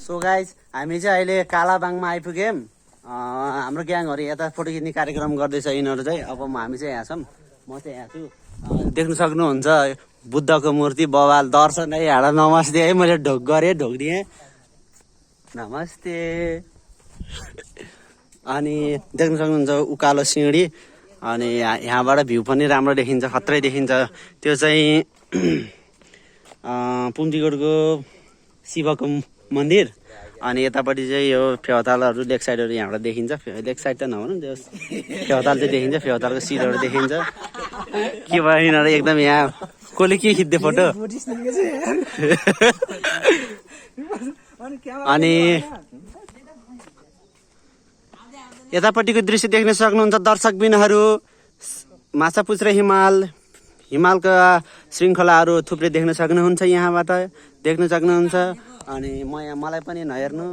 So guys हामी चाहिँ अहिले कालाबाङमा आइपुग्यौँ। हाम्रो ग्याङहरू यता फोटो खिच्ने कार्यक्रम गर्दैछ यिनीहरू चाहिँ। अब हामी चाहिँ यहाँ छौँ, म चाहिँ यहाँ छु। देख्न सक्नुहुन्छ बुद्धको मूर्ति बवाल दर्शन है। हाडा नमस्ते है, मैले ढोक गरेँ, ढोक दिएँ, नमस्ते। अनि देख्न सक्नुहुन्छ उकालो सिँढी, अनि यहाँबाट भ्यू पनि राम्रो देखिन्छ, खत्रै देखिन्छ। त्यो चाहिँ पुम्जीगढको शिवको मन्दिर। अनि यतापट्टि चाहिँ यो फेवातालहरू लेक साइडहरू यहाँबाट देखिन्छ। लेक साइड त नभनौँ, त्यो फेवाताल चाहिँ देखिन्छ, फेवातालको सिलहरू देखिन्छ। के भयो यिनीहरू एकदम यहाँ कसले के खिच्दै फोटो। अनि यतापट्टिको दृश्य देख्न सक्नुहुन्छ दर्शकबिनहरू। माछापुच्छ्रे हिमालका श्रृङ्खलाहरू थुप्रै देख्न सक्नुहुन्छ, यहाँबाट देख्न सक्नुहुन्छ। अनि मलाई पनि नहेर्नु,